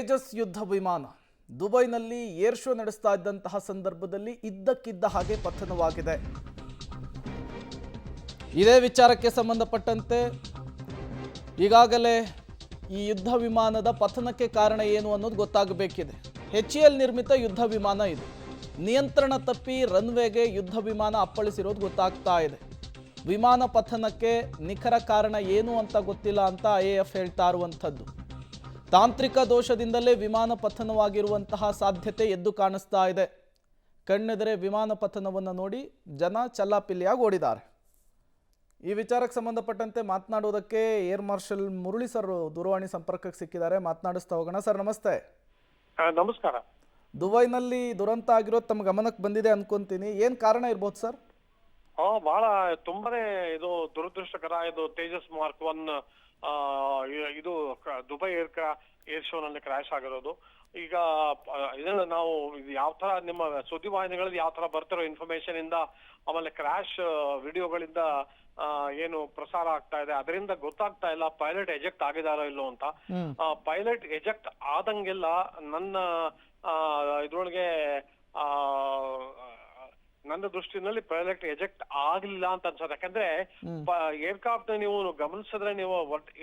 ತೇಜಸ್ ಯುದ್ಧ ವಿಮಾನ ದುಬೈನಲ್ಲಿ ಏರ್ ಶೋ ನಡೆಸ್ತಾ ಇದ್ದಂತಹ ಸಂದರ್ಭದಲ್ಲಿ ಇದ್ದಕ್ಕಿದ್ದ ಹಾಗೆ ಪತನವಾಗಿದೆ. ಇದೇ ವಿಚಾರಕ್ಕೆ ಸಂಬಂಧಪಟ್ಟಂತೆ ಈಗಾಗಲೇ ಈ ಯುದ್ಧ ವಿಮಾನದ ಪತನಕ್ಕೆ ಕಾರಣ ಏನು ಅನ್ನೋದು ಗೊತ್ತಾಗಬೇಕಿದೆ. HAL ನಿರ್ಮಿತ ಯುದ್ಧ ವಿಮಾನ ಇದು. ನಿಯಂತ್ರಣ ತಪ್ಪಿ ರನ್ವೇಗೆ ಯುದ್ಧ ವಿಮಾನ ಅಪ್ಪಳಿಸಿರೋದು ಗೊತ್ತಾಗ್ತಾ ಇದೆ. ವಿಮಾನ ಪತನಕ್ಕೆ ನಿಖರ ಕಾರಣ ಏನು ಅಂತ ಗೊತ್ತಿಲ್ಲ ಅಂತ IAF ಹೇಳ್ತಾ ಇರುವಂಥದ್ದು. ತಾಂತ್ರಿಕ ದೋಷದಿಂದಲೇ ವಿಮಾನ ಪತನವಾಗಿರುವಂತಹ ಸಾಧ್ಯತೆ ಎದ್ದು ಕಾಣಿಸ್ತಾ ಇದೆ. ಕಣ್ಣೆದರೆ ವಿಮಾನ ಪತನವನ್ನು ನೋಡಿ ಜನ ಚಲ್ಲಾಪಿಲ್ಲಿಯಾಗಿ ಓಡಿದ್ದಾರೆ. ಈ ವಿಚಾರಕ್ಕೆ ಸಂಬಂಧಪಟ್ಟಂತೆ ಮಾತನಾಡೋದಕ್ಕೆ ಏರ್ ಮಾರ್ಷಲ್ ಮುರಳಿ ಸರ್ ದೂರವಾಣಿ ಸಂಪರ್ಕಕ್ಕೆ ಸಿಕ್ಕಿದ್ದಾರೆ. ಮಾತನಾಡಿಸ್ತಾ ಹೋಗೋಣ. ಸರ್ ನಮಸ್ತೆ. ನಮಸ್ಕಾರ. ದುಬೈನಲ್ಲಿ ದುರಂತ ಆಗಿರೋದು ತಮ್ಮ ಗಮನಕ್ಕೆ ಬಂದಿದೆ ಅನ್ಕೊಂತೀನಿ. ಏನ್ ಕಾರಣ ಇರ್ಬೋದು ಸರ್? ಬಹಳ ತುಂಬಾನೇ ಇದು ದುರದೃಷ್ಟಕರ. ಇದು ತೇಜಸ್ ಮಾರ್ಕ್ 1 ಇದು ದುಬೈ ಏರ್ ಶೋ ನಲ್ಲಿ ಕ್ರಾಶ್ ಆಗಿರೋದು. ಈಗ ಇದನ್ನ ನಾವು ಯಾವ ತರ ನಿಮ್ಮ ಸುದ್ದಿವಾಹಿನಿಗಳಲ್ಲಿ ಯಾವ ತರ ಬರ್ತಿರೋ ಇನ್ಫಾರ್ಮೇಶನ್ ಇಂದ ಆಮೇಲೆ ಕ್ರಾಶ್ ವಿಡಿಯೋಗಳಿಂದ ಏನು ಪ್ರಸಾರ ಆಗ್ತಾ ಇದೆ ಅದರಿಂದ ಗೊತ್ತಾಗ್ತಾ ಇಲ್ಲ ಪೈಲಟ್ ಎಜೆಕ್ಟ್ ಆಗಿದಾರೋ ಇಲ್ಲೋ ಅಂತ. ಪೈಲಟ್ ಎಜೆಕ್ಟ್ ಆದಂಗೆಲ್ಲ ನನ್ನ ಇದ್ರೊಳಗೆ ನನ್ನ ದೃಷ್ಟಿನಲ್ಲಿ ಪೈಲಟ್ ಎಜೆಕ್ಟ್ ಆಗ್ಲಿಲ್ಲ ಅಂತ ಅನ್ಸುತ್ತೆ. ಯಾಕಂದ್ರೆ ಏರ್ಕ್ರಾಫ್ಟ್ ನೀವು ಗಮನಿಸಿದ್ರೆ ನೀವು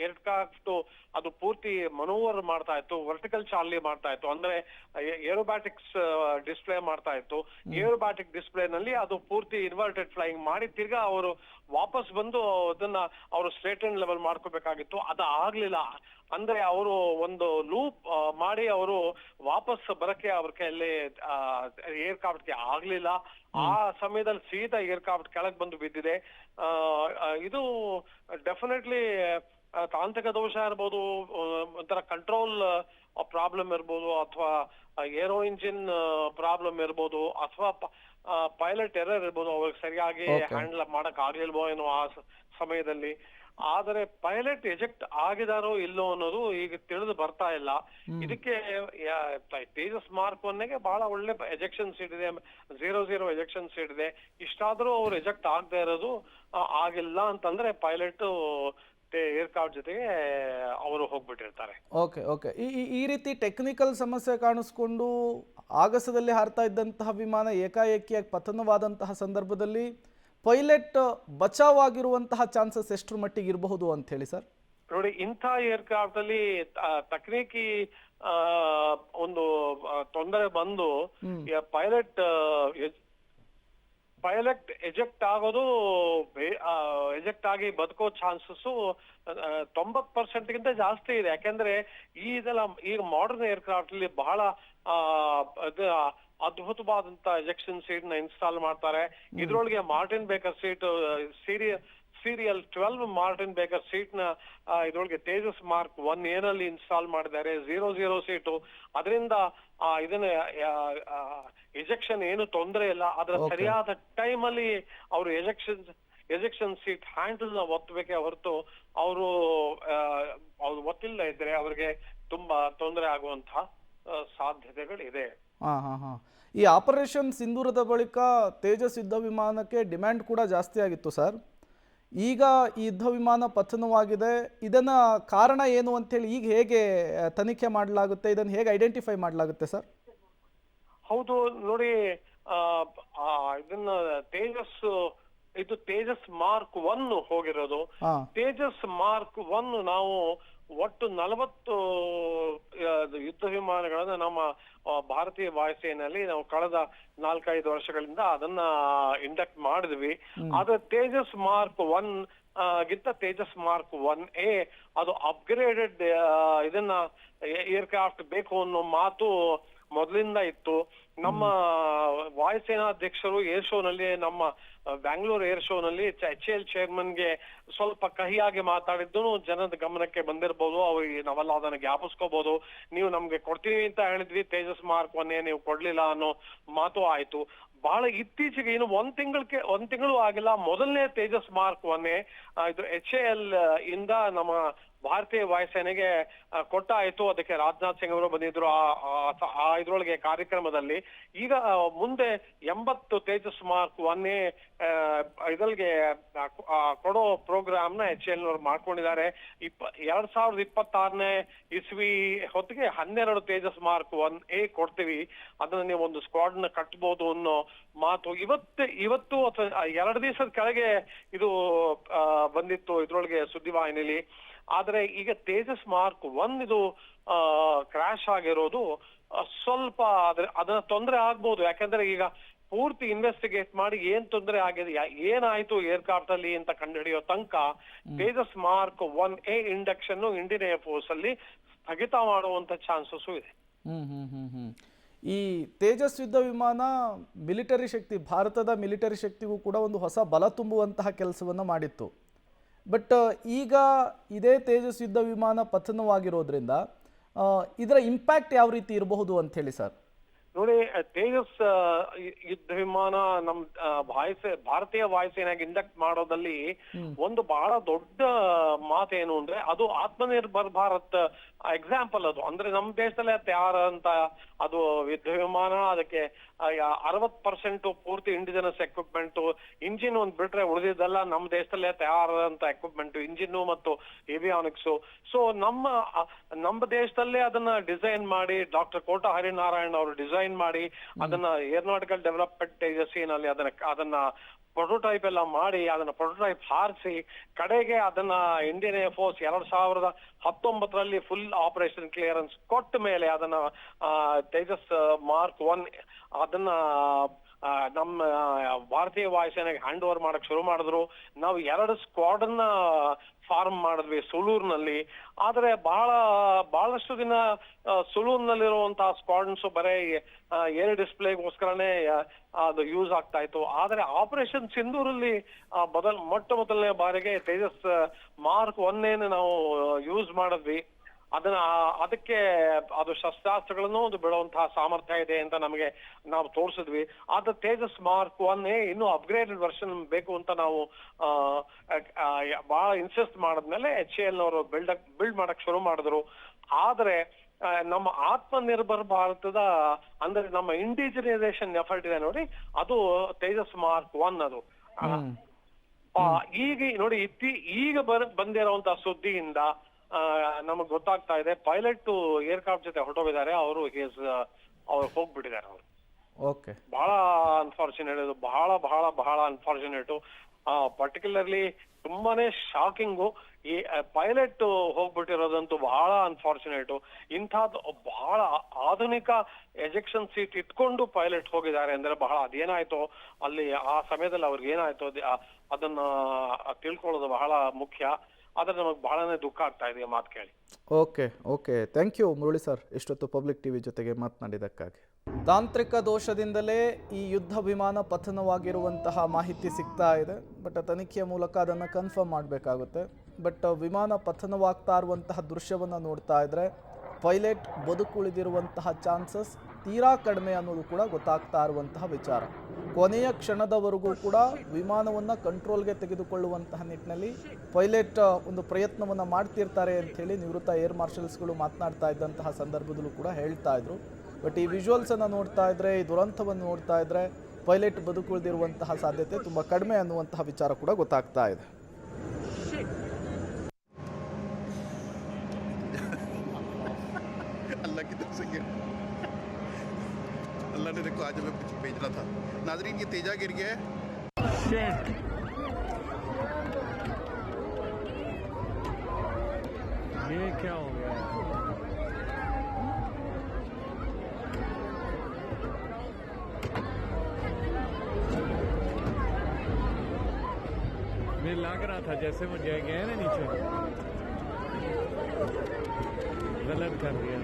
ಏರ್ಕ್ರಾಫ್ಟ್ ಅದು ಪೂರ್ತಿ ಮನೋವರ್ ಮಾಡ್ತಾ ಇತ್ತು, ವರ್ಟಿಕಲ್ ಚಾರ್ಲಿ ಮಾಡ್ತಾ ಇತ್ತು, ಅಂದ್ರೆ ಏರೋಬ್ಯಾಟಿಕ್ಸ್ ಡಿಸ್ಪ್ಲೇ ಮಾಡ್ತಾ ಇತ್ತು. ಏರೋಬ್ಯಾಟಿಕ್ ಡಿಸ್ಪ್ಲೇ ನಲ್ಲಿ ಅದು ಪೂರ್ತಿ ಇನ್ವರ್ಟೆಡ್ ಫ್ಲೈಯಿಂಗ್ ಮಾಡಿ ತಿರ್ಗಾ ಅವರು ವಾಪಸ್ ಬಂದು ಅದನ್ನ ಅವರು ಸ್ಟ್ರೇಟ್ ಅಂಡ್ ಲೆವೆಲ್ ಮಾಡ್ಕೋಬೇಕಾಗಿತ್ತು. ಅದು ಆಗ್ಲಿಲ್ಲ. ಅಂದ್ರೆ ಅವರು ಒಂದು ಲೂಪ್ ಮಾಡಿ ಅವರು ವಾಪಸ್ ಬರಕ್ಕೆ ಅವ್ರ ಕೈಯಲ್ಲಿ ಏರ್ಕ್ರಾಫ್ಟ್ಗೆ ಆಗ್ಲಿಲ್ಲ. ಆ ಸಮಯದಲ್ಲಿ ಸೀದಾ ಏರ್ಕ್ರಾಫ್ಟ್ ಕೆಳಗ್ ಬಂದು ಬಿದ್ದಿದೆ. ಇದು ಡೆಫಿನೆಟ್ಲಿ ತಾಂತ್ರಿಕ ದೋಷ ಇರ್ಬೋದು, ಒಂಥರ ಕಂಟ್ರೋಲ್ ಪ್ರಾಬ್ಲಮ್ ಇರ್ಬೋದು, ಅಥವಾ ಏರೋ ಇಂಜಿನ್ ಪ್ರಾಬ್ಲಮ್ ಇರ್ಬೋದು, ಅಥವಾ ಪೈಲಟ್ ಎರರ್ ಇರ್ಬೋದು. ಅವ್ರಿಗೆ ಸರಿಯಾಗಿ ಹ್ಯಾಂಡಲ್ ಮಾಡಕ್ ಆಗ್ಲಿಲ್ವೋ ಏನೋ ಆ ಸಮಯದಲ್ಲಿ. ಆದರೆ ಪೈಲಟ್ ಎಜೆಕ್ಟ್ ಆಗಿದಾರೋ ಇಲ್ಲೋ ಅನ್ನೋದು ಈಗ ತಿಳಿದು ಬರ್ತಾ ಇಲ್ಲ. ಇದಕ್ಕೆ ತೇಜಸ್ ಮಾರ್ಕ್ 1 ಬಹಳ ಒಳ್ಳೆ ಎಜೆಕ್ಷನ್ ಸೀಟ್ ಇದೆ, 0-0 ಎಜೆಕ್ಷನ್ ಸೀಟ್ ಇದೆ. ಇಷ್ಟಾದ್ರೂ ಅವ್ರು ಎಜೆಕ್ಟ್ ಆಗದೆ ಇರೋದು ಆಗಿಲ್ಲ ಅಂತಂದ್ರೆ ಪೈಲಟ್ ಏರ್ಕ್ರಾಫ್ಟ್ ಜೊತೆಗೆ ಅವರು ಹೋಗ್ಬಿಟ್ಟಿರ್ತಾರೆ. ಓಕೆ. ಈ ರೀತಿ ಟೆಕ್ನಿಕಲ್ ಸಮಸ್ಯೆ ಕಾಣಿಸ್ಕೊಂಡು ಆಗಸದಲ್ಲಿ ಹಾರ್ತಾ ಇದ್ದಂತಹ ವಿಮಾನ ಏಕಾಏಕಿಯಾಗಿ ಪತನವಾದಂತಹ ಸಂದರ್ಭದಲ್ಲಿ ಪೈಲಟ್ ಬಚಾವ್ ಆಗಿರುವಂತಹ ಚಾನ್ಸಸ್ ಎಷ್ಟರ ಮಟ್ಟಿಗೆ ಇರಬಹುದು ಅಂತ ಹೇಳಿ ಸರ್? ನೋಡಿ, ಇಂಥ ಏರ್ಕ್ರಾಫ್ಟ್ ಅಲ್ಲಿ ತಕ್ನಿಕಿ ಒಂದು ತೊಂದರೆ ಬಂದು ಪೈಲಟ್ ಎಜೆಕ್ಟ್ ಆಗೋದು, ಎಜೆಕ್ಟ್ ಆಗಿ ಬದುಕೋ ಚಾನ್ಸಸ್ 90% ಗಿಂತ ಜಾಸ್ತಿ ಇದೆ. ಯಾಕೆಂದ್ರೆ ಈಗ ಮಾಡರ್ನ್ ಏರ್ಕ್ರಾಫ್ಟ್ ಅಲ್ಲಿ ಬಹಳ ಅದ್ಭುತವಾದಂತ ಎಜೆಕ್ಷನ್ ಸೀಟ್ ನ ಇನ್ಸ್ಟಾಲ್ ಮಾಡ್ತಾರೆ. ಇದ್ರೊಳಗೆ Martin baker seat, serial 12 Martin baker seat ನ ಇದ್ರೊಳಗೆ ತೇಜಸ್ ಮಾರ್ಕ್ 1A ನಲ್ಲಿ ಇನ್ಸ್ಟಾಲ್ ಮಾಡಿದ್ದಾರೆ. 0-0 ಸೀಟು. ಅದರಿಂದ ಇದನ್ನ ಎಜೆಕ್ಷನ್ ಏನು ತೊಂದರೆ ಇಲ್ಲ. ಅದರ ಸರಿಯಾದ ಟೈಮ್ ಅಲ್ಲಿ ಅವರು ಎಜೆಕ್ಷನ್ ಸೀಟ್ ಹ್ಯಾಂಡಲ್ ನ ಒತ್ತಬೇಕೆ ಹೊರತು ಅವರು ಒತ್ತಿಲ್ಲ ಇದ್ರೆ ಅವರಿಗೆ ತುಂಬಾ ತೊಂದರೆ ಆಗುವಂತಹ ಸಾಧ್ಯತೆಗಳಿದೆ. ಈ ಆಪರೇಷನ್ ಸಿಂಧೂರದ ಬಳಿಕ ತೇಜಸ್ ಯುದ್ಧ ವಿಮಾನಕ್ಕೆ ಡಿಮ್ಯಾಂಡ್ ಕೂಡ ಜಾಸ್ತಿ ಆಗಿತ್ತು ಸರ್. ಈಗ ಈ ಯುದ್ಧ ವಿಮಾನ ಪತನವಾಗಿದೆ. ಇದನ್ನ ಕಾರಣ ಏನು ಅಂತೇಳಿ ಈಗ ಹೇಗೆ ತನಿಖೆ ಮಾಡಲಾಗುತ್ತೆ? ಇದನ್ನು ಹೇಗೆ ಐಡೆಂಟಿಫೈ ಮಾಡಲಾಗುತ್ತೆ ಸರ್? ಹೌದು ನೋಡಿ, ಇದನ್ನ ತೇಜಸ್ ಮಾರ್ಕ್ 1 ಹೋಗಿರೋದು. ತೇಜಸ್ ಮಾರ್ಕ್ 1 ನಾವು ಒಟ್ಟು 40 ಯುದ್ಧ ವಿಮಾನಗಳನ್ನ ನಮ್ಮ ಭಾರತೀಯ ವಾಯುಸೇನೆಯಲ್ಲಿ ನಾವು ಕಳೆದ 4-5 ವರ್ಷಗಳಿಂದ ಅದನ್ನ ಇಂಡಕ್ಟ್ ಮಾಡಿದ್ವಿ. ಆದ್ರೆ ತೇಜಸ್ ಮಾರ್ಕ್ 1 ಗಿಂತ ತೇಜಸ್ ಮಾರ್ಕ್ 1A ಅದು ಅಪ್ಗ್ರೇಡೆಡ್ ಇದನ್ನ ಏರ್ಕ್ರಾಫ್ಟ್ ಬೇಕು ಅನ್ನೋ ಮಾತು ಮೊದಲಿಂದ ಇತ್ತು. ನಮ್ಮ ವಾಯುಸೇನಾಧ್ಯಕ್ಷರು ಏರ್ ಶೋ ನಲ್ಲಿ, ನಮ್ಮ ಬ್ಯಾಂಗ್ಳೂರ್ ಏರ್ ಶೋ ನಲ್ಲಿ HAL ಚೇರ್ಮನ್ಗೆ ಸ್ವಲ್ಪ ಕಹಿಯಾಗಿ ಮಾತಾಡಿದ್ದು ಜನದ ಗಮನಕ್ಕೆ ಬಂದಿರಬಹುದು. ಅವ್ರಿಗೆ ನಾವೆಲ್ಲ ಅದನ್ನ ಜ್ಞಾಪಿಸ್ಕೋಬಹುದು. ನೀವು ನಮ್ಗೆ ಕೊಡ್ತೀವಿ ಅಂತ ಹೇಳಿದ್ವಿ, ತೇಜಸ್ ಮಾರ್ಕ್ 1A ನೀವು ಕೊಡ್ಲಿಲ್ಲ ಅನ್ನೋ ಮಾತು ಆಯ್ತು. ಬಹಳ ಇತ್ತೀಚೆಗೆ ಇನ್ನು ಒಂದ್ ತಿಂಗಳು ಆಗಿಲ್ಲ, ಮೊದಲನೇ ತೇಜಸ್ ಮಾರ್ಕ್ 1A ಇದು HAL ಇಂದ ನಮ್ಮ ಭಾರತೀಯ ವಾಯುಸೇನೆಗೆ ಕೊಟ್ಟಾಯಿತು. ಅದಕ್ಕೆ ರಾಜನಾಥ್ ಸಿಂಗ್ ಅವರು ಬಂದಿದ್ರು ಆ ಇದ್ರೊಳಗೆ ಕಾರ್ಯಕ್ರಮದಲ್ಲಿ. ಈಗ ಮುಂದೆ 80 ತೇಜಸ್ ಮಾರ್ಕ್ 1A ಇದಲ್ಗೆ ಕೊಡೋ ಪ್ರೋಗ್ರಾಮ್ ನ HAL ನವರು ಮಾಡ್ಕೊಂಡಿದ್ದಾರೆ. 2026ನೇ ಇಸ್ವಿ ಹೊತ್ತಿಗೆ 12 ತೇಜಸ್ ಮಾರ್ಕ್ 1A ಕೊಡ್ತೀವಿ, ಅದನ್ನ ನೀವು ಒಂದು ಸ್ಕ್ವಾಡ್ ನ ಕಟ್ಬಹುದು ಅನ್ನೋ ಮಾತು ಇವತ್ತು ಅಥವಾ 2 ದಿವಸದ ಕೆಳಗೆ ಇದು ಬಂದಿತ್ತು ಇದ್ರೊಳಗೆ ಸುದ್ದಿವಾಹಿನಿಲಿ. ಆದ್ರೆ ಈಗ ತೇಜಸ್ ಮಾರ್ಕ್ 1 ಇದು ಕ್ರಾಶ್ ಆಗಿರೋದು ಸ್ವಲ್ಪ ಅದನ್ನ ತೊಂದರೆ ಆಗ್ಬೋದು. ಯಾಕಂದ್ರೆ ಈಗ ಪೂರ್ತಿ ಇನ್ವೆಸ್ಟಿಗೇಟ್ ಮಾಡಿ ಏನ್ ತೊಂದರೆ ಆಗಿದೆ, ಏನಾಯ್ತು ಏರ್ಕ್ರಾಫ್ಟ್ ಅಲ್ಲಿ ಅಂತ ಕಂಡುಹಿಡಿಯೋ ತನಕ Tejas mark 1A induction Indian air force ಅಲ್ಲಿ ಸ್ಥಗಿತ ಮಾಡುವಂತ ಚಾನ್ಸಸ್ ಇದೆ. ಈ ತೇಜಸ್ ಯುದ್ಧ ವಿಮಾನ ಮಿಲಿಟರಿ ಶಕ್ತಿ, ಭಾರತದ ಮಿಲಿಟರಿ ಶಕ್ತಿಗೂ ಕೂಡ ಒಂದು ಹೊಸ ಬಲ ತುಂಬುವಂತಹ ಕೆಲಸವನ್ನು ಮಾಡಿತ್ತು. ಬಟ್ ಈಗ ಇದೇ ತೇಜಸ್ ಯುದ್ಧ ವಿಮಾನ ಪತನವಾಗಿರೋದ್ರಿಂದ ಇದರ ಇಂಪ್ಯಾಕ್ಟ್ ಯಾವ ರೀತಿ ಇರಬಹುದು ಅಂತ ಹೇಳಿ ಸರ್? ನೋಡಿ, ತೇಜಸ್ ಯುದ್ಧ ವಿಮಾನ ನಮ್ ಭಾರತೀಯ ವಾಯುಸೇನೆಗೆ ಇಂಡಕ್ಟ್ ಮಾಡೋದಲ್ಲಿ ಒಂದು ಬಹಳ ದೊಡ್ಡ ಮಾತೇನು ಅಂದ್ರೆ ಅದು ಆತ್ಮನಿರ್ಭರ್ ಭಾರತ್ ಎಕ್ಸಾಂಪಲ್. ಅದು ಅಂದ್ರೆ ನಮ್ಮ ದೇಶದಲ್ಲೇ ತಯಾರಂತ ಅದು ಯುದ್ಧ ವಿಮಾನ, ಅದಕ್ಕೆ 60% ಪೂರ್ತಿ ಇಂಡಿಜಿನಸ್ ಎಕ್ವಿಪ್ಮೆಂಟ್, ಇಂಜಿನ್ ಒಂದ್ ಬಿಟ್ರೆ ಉಳಿದಿದ್ದೆಲ್ಲ ನಮ್ಮ ದೇಶದಲ್ಲೇ ತಯಾರಾದಂತ ಎಕ್ವಿಪ್ಮೆಂಟ್, ಇಂಜಿನ್ ಮತ್ತು ಏವಿಯಾನಿಕ್ಸ್. ಸೊ ನಮ್ಮ ದೇಶದಲ್ಲೇ ಅದನ್ನ ಡಿಸೈನ್ ಮಾಡಿ ಡಾಕ್ಟರ್ ಕೋಟಾ ಹರಿನಾರಾಯಣ್ ಅವರು ಡಿಸೈನ್ ಮಾಡಿ ಅದನ್ನ ಏರೋನಾಟಿಕಲ್ ಡೆವಲಪ್ಮೆಂಟ್ ಏಜೆನ್ಸಿನಲ್ಲಿ ಅದನ್ನ ಪ್ರೊಟೋಟೈಪ್ ಎಲ್ಲ ಮಾಡಿ ಅದನ್ನ ಪ್ರೊಟೋಟೈಪ್ ಹಾರಿಸಿ ಕಡೆಗೆ ಅದನ್ನ ಇಂಡಿಯನ್ ಏರ್ ಫೋರ್ಸ್ 2019ರಲ್ಲಿ ಫುಲ್ ಆಪರೇಷನ್ ಕ್ಲಿಯರೆನ್ಸ್ ಕೊಟ್ಟ ಮೇಲೆ ಅದನ್ನ ತೇಜಸ್ ಮಾರ್ಕ್ 1 ಅದನ್ನ ನಮ್ಮ ಭಾರತೀಯ ವಾಯುಸೇನೆಗೆ ಹ್ಯಾಂಡ್ ಓವರ್ ಮಾಡಕ್ ಶುರು ಮಾಡಿದ್ರು. ನಾವು 2 ಸ್ಕ್ವಾಡನ್ನ ಫಾರ್ಮ್ ಮಾಡಿದ್ವಿ ಸುಳೂರ್ನಲ್ಲಿ. ಆದ್ರೆ ಬಹಳಷ್ಟು ದಿನ ಸುಳೂರ್ನಲ್ಲಿರುವಂತಹ ಸ್ಕ್ವಾಡ್ಸ್ ಬರೀ ಏರ್ ಡಿಸ್ಪ್ಲೇಗೋಸ್ಕರನೇ ಅದು ಯೂಸ್ ಆಗ್ತಾ ಇತ್ತು. ಆದ್ರೆ ಆಪರೇಷನ್ ಸಿಂಧೂರಲ್ಲಿ ಮೊಟ್ಟ ಮೊದಲನೇ ಬಾರಿಗೆ ತೇಜಸ್ ಮಾರ್ಕ್ 1A ನಾವು ಯೂಸ್ ಮಾಡಿದ್ವಿ. ಅದಕ್ಕೆ ಅದು ಶಸ್ತ್ರಾಸ್ತ್ರಗಳನ್ನು ಒಂದು ಬಿಡುವಂತಹ ಸಾಮರ್ಥ್ಯ ಇದೆ ಅಂತ ನಾವು ತೋರಿಸಿದ್ವಿ. ಆದ್ರೆ ತೇಜಸ್ ಮಾರ್ಕ್ 1A ಇನ್ನೂ ಅಪ್ಗ್ರೇಡೆಡ್ ವರ್ಷನ್ ಬೇಕು ಅಂತ ನಾವು ಬಹಳ ಇನ್ಸಿಸ್ಟ್ ಮಾಡಿದ್ಮೇಲೆ HAL ನವರು ಬಿಲ್ಡ್ ಮಾಡಕ್ ಶುರು ಮಾಡಿದ್ರು. ಆದ್ರೆ ನಮ್ಮ ಆತ್ಮನಿರ್ಭರ್ ಭಾರತದ ಅಂದ್ರೆ ನಮ್ಮ ಇಂಡಿಜಿನೈಸೇಷನ್ ಎಫರ್ಟ್ ಇದೆ ನೋಡಿ, ಅದು ತೇಜಸ್ ಮಾರ್ಕ್ 1 ಅದು. ಈಗ ನೋಡಿ ಈಗ ಬಂದಿರುವಂತಹ ಸುದ್ದಿಯಿಂದ ನಮಗ್ ಗೊತ್ತಾಗ್ತಾ ಇದೆ ಪೈಲಟ್ ಏರ್ಕ್ರಾಫ್ಟ್ ಜೊತೆ ಹೊರಟೋಗಿದ್ದಾರೆ. ಅವ್ರು ಹೋಗ್ಬಿಟ್ಟಿದ್ದಾರೆ. ಅವರು ಓಕೆ, ಬಹಳ ಅನ್ಫಾರ್ಚುನೇಟ್. ಇದು ಬಹಳ ಬಹಳ ಬಹಳ ಅನ್ಫಾರ್ಚುನೇಟ್. ಪರ್ಟಿಕ್ಯುಲರ್ಲಿ ತುಂಬಾನೇ ಶಾಕಿಂಗು. ಈ ಪೈಲಟ್ ಹೋಗ್ಬಿಟ್ಟಿರೋದಂತೂ ಬಹಳ ಅನ್ಫಾರ್ಚುನೇಟ್. ಇಂಥದ್ದು ಬಹಳ ಆಧುನಿಕ ಎಜೆಕ್ಷನ್ ಸೀಟ್ ಇಟ್ಕೊಂಡು ಪೈಲಟ್ ಹೋಗಿದ್ದಾರೆ ಅಂದ್ರೆ ಅದೇನಾಯ್ತು ಅಲ್ಲಿ ಆ ಸಮಯದಲ್ಲಿ ಅವ್ರಿಗೆ ಏನಾಯ್ತು ಅದನ್ನ ತಿಳ್ಕೊಳ್ಳೋದು ಬಹಳ ಮುಖ್ಯ. ಆದ್ರೆ ನಮಗೆ ಬಹಳನೇ ದುಃಖ ಆಗ್ತಾ ಇದೆ ಮಾತು ಕೇಳಿ. Okay, thank you Murali sir, ಇಷ್ಟೊತ್ತು ಪಬ್ಲಿಕ್ ಟಿವಿ ಜೊತೆಗೆ ಮಾತನಾಡಿದ್ದಕ್ಕಾಗಿ. ತಾಂತ್ರಿಕ ದೋಷದಿಂದಲೇ ಈ ಯುದ್ಧ ವಿಮಾನ ಪತನವಾಗಿರುವಂತಹ ಮಾಹಿತಿ ಸಿಗ್ತಾ ಇದೆ. ಬಟ್ ತನಿಖೆಯ ಮೂಲಕ ಅದನ್ನು ಕನ್ಫರ್ಮ್ ಮಾಡಬೇಕಾಗುತ್ತೆ. ಬಟ್ ವಿಮಾನ ಪತನವಾಗ್ತಾ ಇರುವಂತಹ ದೃಶ್ಯವನ್ನು ನೋಡ್ತಾ ಇದ್ರೆ ಪೈಲಟ್ ಬದುಕುಳಿದಿರುವಂತಹ ಚಾನ್ಸಸ್ ತೀರಾ ಕಡಿಮೆ ಅನ್ನೋದು ಕೂಡ ಗೊತ್ತಾಗ್ತಾ ಇರುವಂತಹ ವಿಚಾರ. ಕೊನೆಯ ಕ್ಷಣದವರೆಗೂ ಕೂಡ ವಿಮಾನವನ್ನು ಕಂಟ್ರೋಲ್ಗೆ ತೆಗೆದುಕೊಳ್ಳುವಂತಹ ನಿಟ್ಟಿನಲ್ಲಿ ಪೈಲಟ್ ಒಂದು ಪ್ರಯತ್ನವನ್ನು ಮಾಡ್ತಿರ್ತಾರೆ ಅಂಥೇಳಿ ನಿವೃತ್ತ ಏರ್ ಮಾರ್ಷಲ್ಸ್ಗಳು ಮಾತನಾಡ್ತಾ ಇದ್ದಂತಹ ಸಂದರ್ಭದಲ್ಲೂ ಕೂಡ ಹೇಳ್ತಾ ಇದ್ರು. ಬಟ್ ಈ ವಿಜುವಲ್ಸನ್ನು ನೋಡ್ತಾ ಇದ್ರೆ, ಈ ದುರಂತವನ್ನು ನೋಡ್ತಾ ಇದ್ರೆ ಪೈಲಟ್ ಬದುಕುಳಿದಿರುವಂತಹ ಸಾಧ್ಯತೆ ತುಂಬ ಕಡಿಮೆ ಅನ್ನುವಂತಹ ವಿಚಾರ ಕೂಡ ಗೊತ್ತಾಗ್ತಾ ಇದೆ. अल्लाह ने देखो आज हमें कुछ भेजना था। नाजरीन, ये तेजा गिर गया है। ये क्या हो गया? मुझे लग रहा था जैसे वो गए ना नीचे, गलत कर दिया।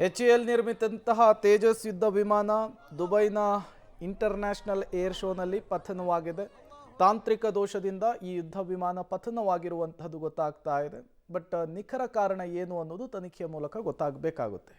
HAL ನಿರ್ಮಿತಂತಹ ತೇಜಸ್ ಯುದ್ಧ ವಿಮಾನ ದುಬೈನ ಇಂಟರ್ನ್ಯಾಷನಲ್ ಏರ್ ಶೋನಲ್ಲಿ ಪತನವಾಗಿದೆ. ತಾಂತ್ರಿಕ ದೋಷದಿಂದ ಈ ಯುದ್ಧ ವಿಮಾನ ಪತನವಾಗಿರುವಂಥದ್ದು ಗೊತ್ತಾಗ್ತಾ ಇದೆ. ಬಟ್ ನಿಖರ ಕಾರಣ ಏನು ಅನ್ನೋದು ತನಿಖೆಯ ಮೂಲಕ ಗೊತ್ತಾಗಬೇಕಾಗುತ್ತೆ.